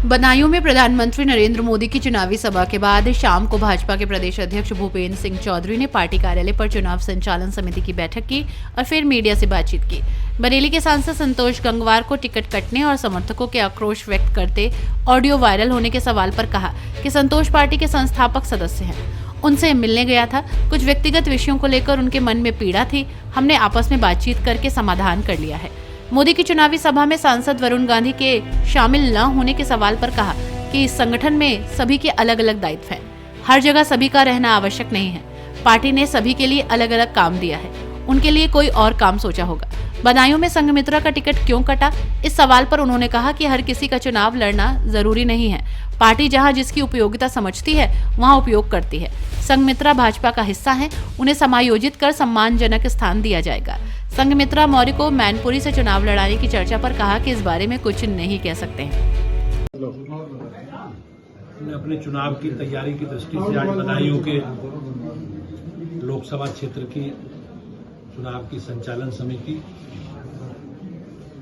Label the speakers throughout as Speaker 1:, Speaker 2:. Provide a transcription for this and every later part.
Speaker 1: बदायूं में प्रधानमंत्री नरेंद्र मोदी की चुनावी सभा के बाद शाम को भाजपा के प्रदेश अध्यक्ष भूपेंद्र सिंह चौधरी ने पार्टी कार्यालय पर चुनाव संचालन समिति की बैठक की और फिर मीडिया से बातचीत की। बरेली के सांसद संतोष गंगवार को टिकट कटने और समर्थकों के आक्रोश व्यक्त करते ऑडियो वायरल होने के सवाल पर कहा कि संतोष पार्टी के संस्थापक सदस्य हैं। उनसे मिलने गया था, कुछ व्यक्तिगत विषयों को लेकर उनके मन में पीड़ा थी, हमने आपस में बातचीत करके समाधान कर लिया है। मोदी की चुनावी सभा में सांसद वरुण गांधी के शामिल न होने के सवाल पर कहा कि इस संगठन में सभी के अलग अलग दायित्व हैं, हर जगह सभी का रहना आवश्यक नहीं है। पार्टी ने सभी के लिए अलग अलग काम दिया है, उनके लिए कोई और काम सोचा होगा। बदायूं में संघमित्रा का टिकट क्यों कटा, इस सवाल पर उन्होंने कहा कि हर किसी का चुनाव लड़ना जरूरी नहीं है। पार्टी जहां जिसकी उपयोगिता समझती है वहां उपयोग करती है। संघमित्रा भाजपा का हिस्सा है, उन्हें समायोजित कर सम्मानजनक स्थान दिया जाएगा। संघमित्रा मौर्य को मैनपुरी से चुनाव लड़ाने की चर्चा पर कहा कि इस बारे में कुछ नहीं कह सकते हैं।
Speaker 2: अपने चुनाव की तैयारी की दृष्टि से आज बदायूं के लोकसभा क्षेत्र की चुनाव की संचालन समिति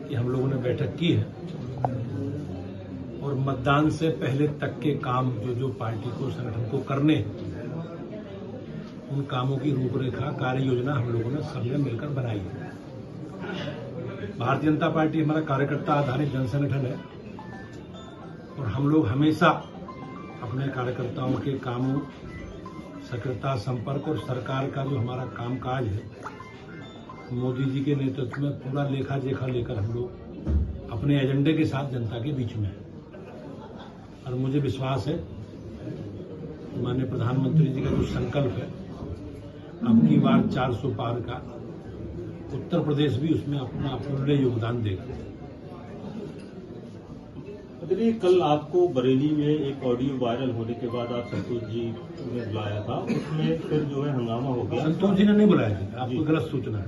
Speaker 2: की हम लोगों ने बैठक की है और मतदान से पहले तक के काम जो पार्टी को संगठन को करने, उन कामों की रूपरेखा कार्य योजना हम लोगों ने सबने मिलकर बनाई है। भारतीय जनता पार्टी हमारा कार्यकर्ता आधारित जन संगठन है और हम लोग हमेशा अपने कार्यकर्ताओं के कामों, सक्रियता, संपर्क और सरकार का जो हमारा कामकाज है, मोदी जी के नेतृत्व में पूरा लेखा जोखा लेकर हम लोग अपने एजेंडे के साथ जनता के बीच में हैं। और मुझे विश्वास है माननीय प्रधानमंत्री जी का जो संकल्प है अब की बार 400 पार का, उत्तर प्रदेश भी उसमें अपना अमूल्य योगदान देगा।
Speaker 3: कल आपको बरेली में एक ऑडियो वायरल होने के बाद आप संतोष जी ने बुलाया था, उसमें फिर जो है हंगामा हो गया।
Speaker 2: संतोष जी ने नहीं बुलाया जी, आपको गलत सूचना है।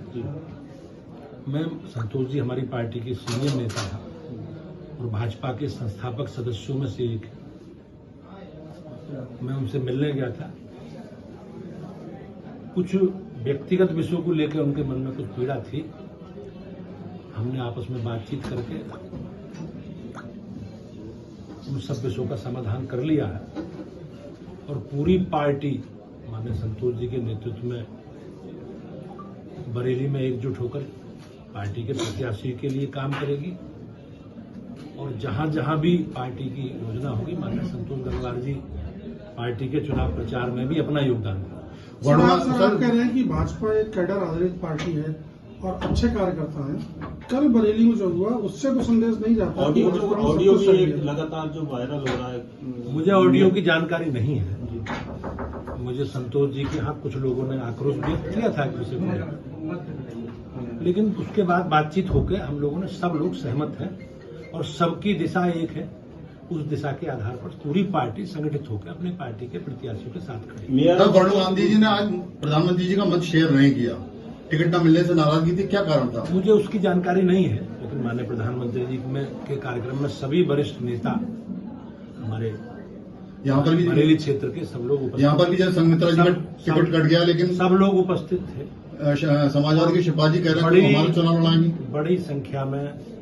Speaker 2: मैं संतोष जी हमारी पार्टी के सीनियर नेता था और भाजपा के संस्थापक सदस्यों में से एक। मैं उनसे मिलने गया था, कुछ व्यक्तिगत विषयों को लेकर उनके मन में कुछ पीड़ा थी। हमने आपस में बातचीत करके उन सब विषयों का समाधान कर लिया है और पूरी पार्टी माननीय संतोष जी के नेतृत्व में बरेली में एकजुट होकर पार्टी के प्रत्याशी के लिए काम करेगी और जहां जहां भी पार्टी की योजना होगी माननीय संतोष गंगवार जी पार्टी के चुनाव प्रचार में भी अपना योगदान देंगे।
Speaker 4: आप कह रहे हैं कि भाजपा एक कैडर आधारित पार्टी है और अच्छे कार्यकर्ता हैं। कल बरेली में जो हुआ उससे तो संदेश नहीं जाता।
Speaker 3: ऑडियो भी लगातार जो वायरल हो रहा है,
Speaker 2: मुझे ऑडियो की जानकारी नहीं है। मुझे संतोष जी के यहाँ कुछ लोगों ने आक्रोश व्यक्त किया था एक विषय को, लेकिन उसके बाद बातचीत होकर हम लोगों ने सब लोग सहमत हैं और सबकी दिशा एक है। उस दिशा के आधार पर पूरी पार्टी संगठित होकर अपने पार्टी के प्रत्याशियों के साथ खड़ी है।
Speaker 5: वरुण गांधी जी ने आज प्रधानमंत्री जी का मत शेयर नहीं किया, टिकट न मिलने से नाराजगी थी, क्या कारण था?
Speaker 2: मुझे उसकी जानकारी नहीं है, लेकिन माननीय प्रधानमंत्री जी के कार्यक्रम में सभी वरिष्ठ नेता हमारे
Speaker 5: यहाँ पर भी
Speaker 2: बरेली क्षेत्र के सब लोग उपस्थित,
Speaker 5: यहाँ पर भी जब संघमित्रा जी का टिकट कट गया लेकिन
Speaker 2: सब लोग उपस्थित थे।
Speaker 5: समाजवादी के शिपाजी कह रहे हैं हमारे चुनाव लड़ाएंगे।
Speaker 2: बड़ी संख्या में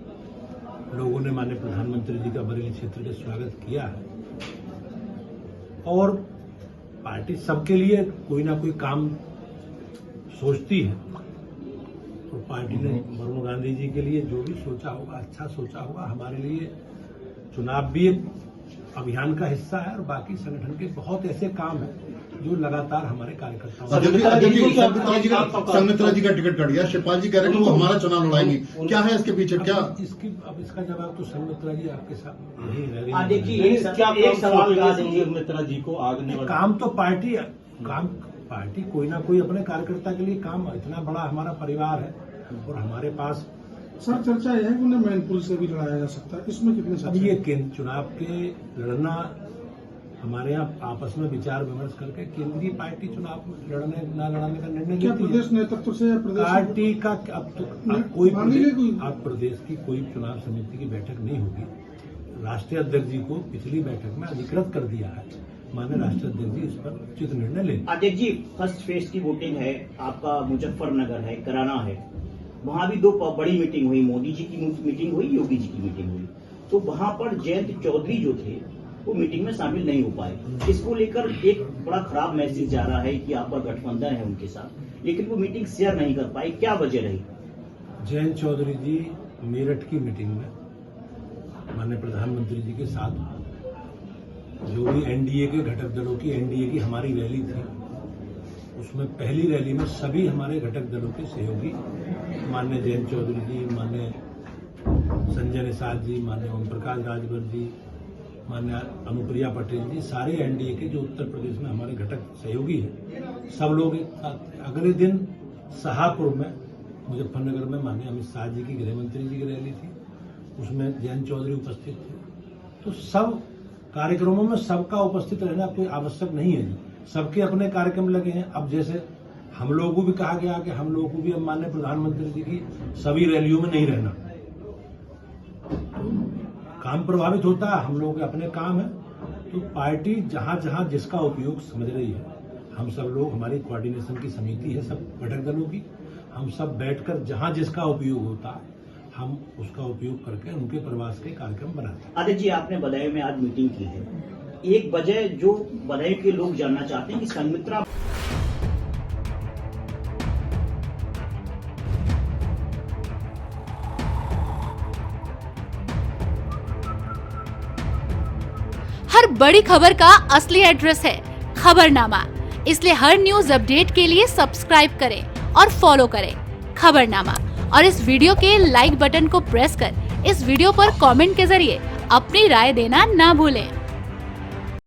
Speaker 2: लोगों ने माननीय प्रधानमंत्री जी का बरेली क्षेत्र का स्वागत किया है और पार्टी सबके लिए कोई ना कोई काम सोचती है और पार्टी ने वरुण गांधी जी के लिए जो भी सोचा होगा, अच्छा सोचा होगा। हमारे लिए चुनाव भी एक अभियान का हिस्सा है और बाकी संगठन के बहुत ऐसे काम हैं जो लगातार हमारे कार्यकर्ताओं
Speaker 5: संघमित्रा जी का टिकट कट गया, शिवपाल जी कह रहे हैं कि वो हमारा चुनाव लड़ाएंगे, क्या है इसके पीछे? क्या
Speaker 2: अब इसका जवाब तो संघमित्रा जी आपके साथ नहीं रह
Speaker 3: देखिए, संघमित्रा जी को आगने वाला
Speaker 2: काम तो पार्टी कोई ना कोई अपने कार्यकर्ता के लिए काम, इतना बड़ा हमारा परिवार है और हमारे पास
Speaker 4: सर चर्चा यह है कि उन्हें मैनपुरी से भी लड़ाया जा सकता है, इसमें कितने?
Speaker 2: अब ये चुनाव के लड़ना हमारे यहाँ आपस में विचार विमर्श करके केंद्रीय पार्टी चुनाव लड़ने न लड़ाने का निर्णय लेती है।
Speaker 4: प्रदेश नेतृत्व से
Speaker 2: पार्टी का अब तो आप प्रदेश की कोई चुनाव समिति की बैठक नहीं होगी। राष्ट्रीय अध्यक्ष जी को पिछली बैठक में अधिकृत कर दिया है, माननीय राष्ट्रीय अध्यक्ष जी इस पर उचित निर्णय लें।
Speaker 6: अध्यक्ष जी, फर्स्ट फेज की वोटिंग है, आपका मुजफ्फरनगर है, कराना है, वहां भी दो बड़ी मीटिंग हुई, मोदी जी की मीटिंग हुई, योगी जी की मीटिंग हुई। तो वहां पर जयंत चौधरी जो थे वो मीटिंग में शामिल नहीं हो पाए। इसको लेकर एक बड़ा खराब मैसेज जा रहा है कि आपका गठबंधन है उनके साथ, लेकिन वो मीटिंग शेयर नहीं कर पाए, क्या वजह रही?
Speaker 2: जयंत चौधरी जी मेरठ की मीटिंग में माननीय प्रधानमंत्री जी के साथ जो भी एनडीए के घटक दलों की एनडीए की हमारी रैली थी, उसमें पहली रैली में सभी हमारे घटक दलों के सहयोगी माननीय जयंत चौधरी जी, माननीय संजय निषाद जी, माननीय ओम प्रकाश राजभर जी, माननीय अनुप्रिया पटेल जी, सारे एनडीए के जो उत्तर प्रदेश में हमारे घटक सहयोगी हैं, सब लोग एक साथ। अगले दिन शाहपुर में मुजफ्फरनगर में माननीय अमित शाह जी की गृह मंत्री जी की रैली थी, उसमें जयंत चौधरी उपस्थित थे। तो सब कार्यक्रमों में सबका उपस्थित रहना कोई आवश्यक नहीं है जी, सबके अपने कार्यक्रम लगे हैं। अब जैसे हम लोगों को भी कहा गया कि हम लोगों को भी अब माननीय प्रधानमंत्री जी की सभी रैलियों में नहीं रहना, काम प्रभावित होता है, हम लोगों के अपने काम है। तो पार्टी जहां जहां जिसका उपयोग समझ रही है, हम सब लोग, हमारी कोऑर्डिनेशन की समिति है सब घटक दलों की, हम सब बैठकर जहां जिसका उपयोग होता है हम उसका उपयोग करके उनके प्रवास के कार्यक्रम बनाते हैं।
Speaker 6: आदित्य जी, आपने बदायूं में आज मीटिंग की है, एक वजह जो बदायूं के लोग जानना चाहते हैं कि संघमित्रा
Speaker 1: हर बड़ी खबर का असली एड्रेस है खबरनामा, इसलिए हर न्यूज अपडेट के लिए सब्सक्राइब करें और फॉलो करें खबरनामा। और इस वीडियो के लाइक बटन को प्रेस कर इस वीडियो पर कमेंट के जरिए अपनी राय देना ना भूलें।